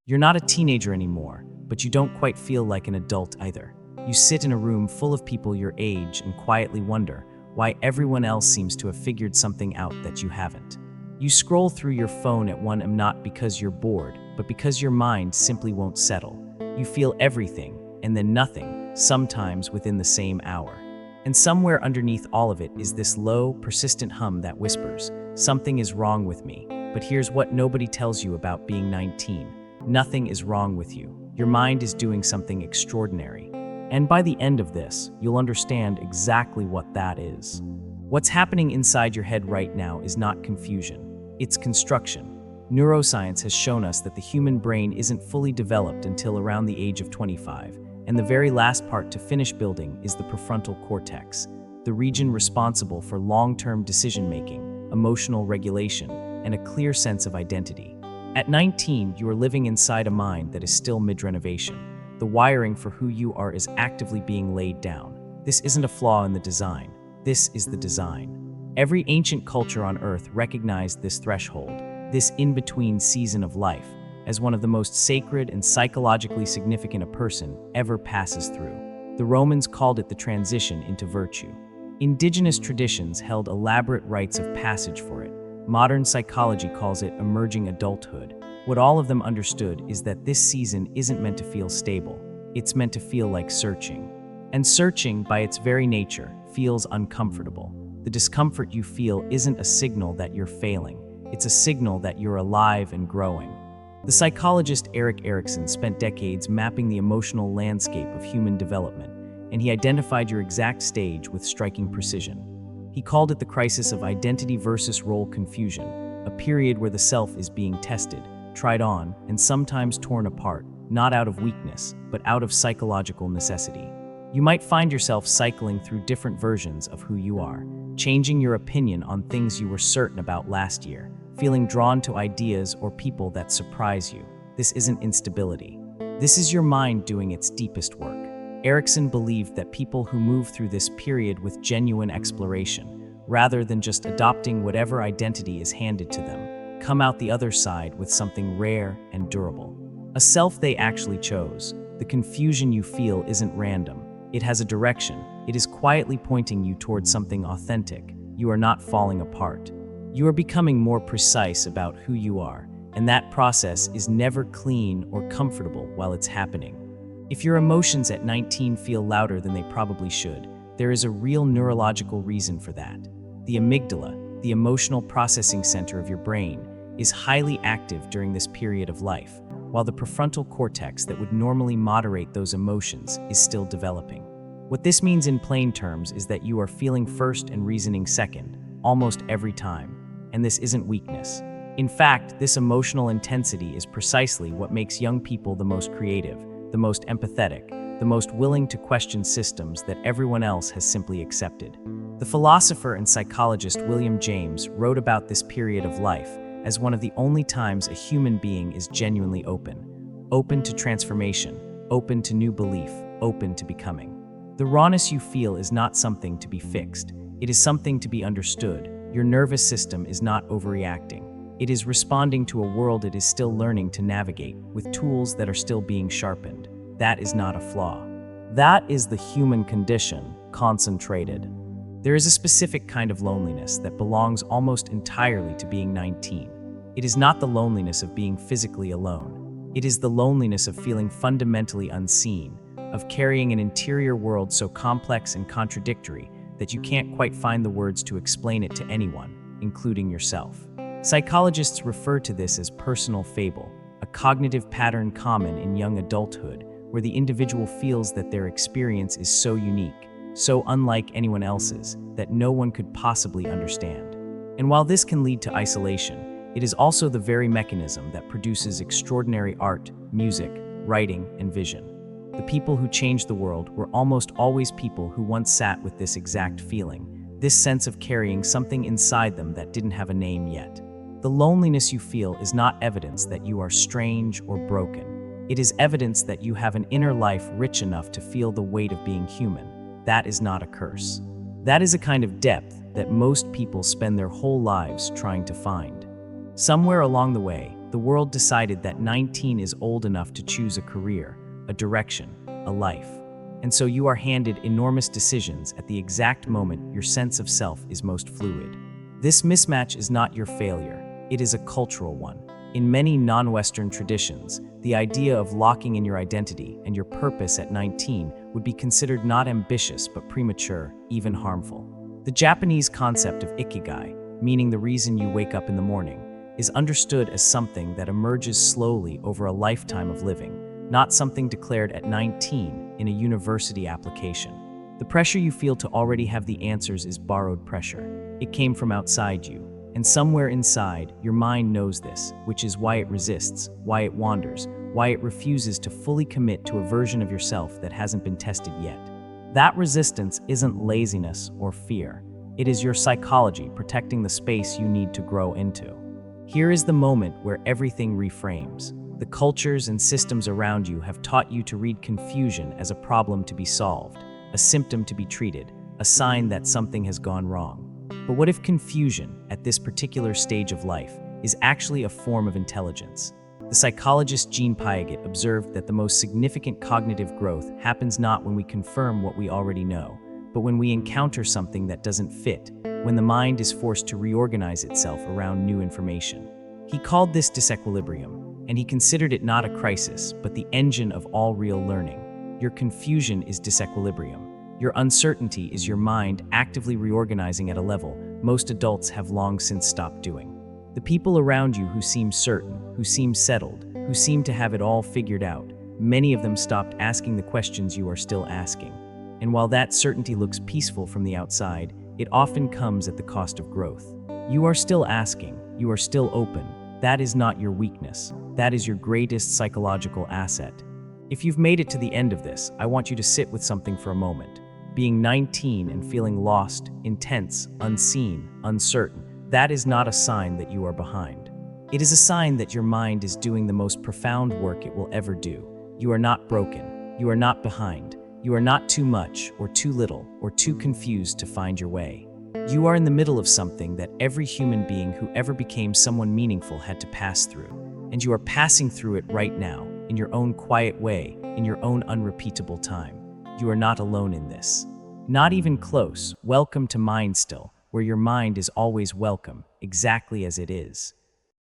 You're not a teenager anymore, but you don't quite feel like an adult either. You sit in a room full of people your age and quietly wonder why everyone else seems to have figured something out that you haven't. You scroll through your phone at 1 am not because you're bored, but because your mind simply won't settle. You feel everything, and then nothing, sometimes within the same hour. And somewhere underneath all of it is this low, persistent hum that whispers, "Something is wrong with me." But here's what nobody tells you about being 19. Nothing is wrong with you. Your mind is doing something extraordinary. And by the end of this, you'll understand exactly what that is. What's happening inside your head right now is not confusion. It's construction. Neuroscience has shown us that the human brain isn't fully developed until around the age of 25, and the very last part to finish building is the prefrontal cortex, the region responsible for long-term decision-making, emotional regulation, and a clear sense of identity. At 19, you are living inside a mind that is still mid-renovation. The wiring for who you are is actively being laid down. This isn't a flaw in the design. This is the design. Every ancient culture on Earth recognized this threshold, this in-between season of life, as one of the most sacred and psychologically significant a person ever passes through. The Romans called it the transition into virtue. Indigenous traditions held elaborate rites of passage for it. Modern psychology calls it emerging adulthood. What all of them understood is that this season isn't meant to feel stable. It's meant to feel like searching. And searching, by its very nature, feels uncomfortable. The discomfort you feel isn't a signal that you're failing. It's a signal that you're alive and growing. The psychologist Erik Erikson spent decades mapping the emotional landscape of human development, and he identified your exact stage with striking precision. He called it the crisis of identity versus role confusion, a period where the self is being tested, tried on, and sometimes torn apart, not out of weakness, but out of psychological necessity. You might find yourself cycling through different versions of who you are, changing your opinion on things you were certain about last year, feeling drawn to ideas or people that surprise you. This isn't instability. This is your mind doing its deepest work. Erikson believed that people who move through this period with genuine exploration, rather than just adopting whatever identity is handed to them, come out the other side with something rare and durable. A self they actually chose. The confusion you feel isn't random. It has a direction. It is quietly pointing you towards something authentic. You are not falling apart. You are becoming more precise about who you are, and that process is never clean or comfortable while it's happening. If your emotions at 19 feel louder than they probably should, there is a real neurological reason for that. The amygdala, the emotional processing center of your brain, is highly active during this period of life, while the prefrontal cortex that would normally moderate those emotions is still developing. What this means in plain terms is that you are feeling first and reasoning second, almost every time. And this isn't weakness. In fact, this emotional intensity is precisely what makes young people the most creative, the most empathetic, the most willing to question systems that everyone else has simply accepted. The philosopher and psychologist William James wrote about this period of life as one of the only times a human being is genuinely open to transformation, open to new belief, open to becoming. The rawness you feel is not something to be fixed. It is something to be understood. Your nervous system is not overreacting. It is responding to a world it is still learning to navigate, with tools that are still being sharpened. That is not a flaw. That is the human condition, concentrated. There is a specific kind of loneliness that belongs almost entirely to being 19. It is not the loneliness of being physically alone. It is the loneliness of feeling fundamentally unseen, of carrying an interior world so complex and contradictory that you can't quite find the words to explain it to anyone, including yourself. Psychologists refer to this as personal fable, a cognitive pattern common in young adulthood, where the individual feels that their experience is so unique, so unlike anyone else's, that no one could possibly understand. And while this can lead to isolation, it is also the very mechanism that produces extraordinary art, music, writing, and vision. The people who changed the world were almost always people who once sat with this exact feeling, this sense of carrying something inside them that didn't have a name yet. The loneliness you feel is not evidence that you are strange or broken. It is evidence that you have an inner life rich enough to feel the weight of being human. That is not a curse. That is a kind of depth that most people spend their whole lives trying to find. Somewhere along the way, The world decided that 19 is old enough to choose a career, a direction, a life. And so you are handed enormous decisions at the exact moment your sense of self is most fluid. This mismatch is not your failure, it is a cultural one. In many non-Western traditions, the idea of locking in your identity and your purpose at 19 would be considered not ambitious but premature, even harmful. The Japanese concept of ikigai, meaning the reason you wake up in the morning, is understood as something that emerges slowly over a lifetime of living, not something declared at 19 in a university application. The pressure you feel to already have the answers is borrowed pressure. It came from outside you, and somewhere inside, your mind knows this, which is why it resists, why it wanders, why it refuses to fully commit to a version of yourself that hasn't been tested yet. That resistance isn't laziness or fear. It is your psychology protecting the space you need to grow into. Here is the moment where everything reframes. The cultures and systems around you have taught you to read confusion as a problem to be solved, a symptom to be treated, a sign that something has gone wrong. But what if confusion, at this particular stage of life, is actually a form of intelligence? The psychologist Jean Piaget observed that the most significant cognitive growth happens not when we confirm what we already know, but when we encounter something that doesn't fit, when the mind is forced to reorganize itself around new information. He called this disequilibrium, and he considered it not a crisis, but the engine of all real learning. Your confusion is disequilibrium. Your uncertainty is your mind actively reorganizing at a level most adults have long since stopped doing. The people around you who seem certain, who seem settled, who seem to have it all figured out, many of them stopped asking the questions you are still asking. And while that certainty looks peaceful from the outside, it often comes at the cost of growth. You are still asking, you are still open. That is not your weakness. That is your greatest psychological asset. If you've made it to the end of this, I want you to sit with something for a moment. Being 19 and feeling lost, intense, unseen, uncertain, that is not a sign that you are behind. It is a sign that your mind is doing the most profound work it will ever do. You are not broken. You are not behind. You are not too much or too little or too confused to find your way. You are in the middle of something that every human being who ever became someone meaningful had to pass through. And you are passing through it right now, in your own quiet way, in your own unrepeatable time. You are not alone in this. Not even close. Welcome to MindStill, where your mind is always welcome, exactly as it is.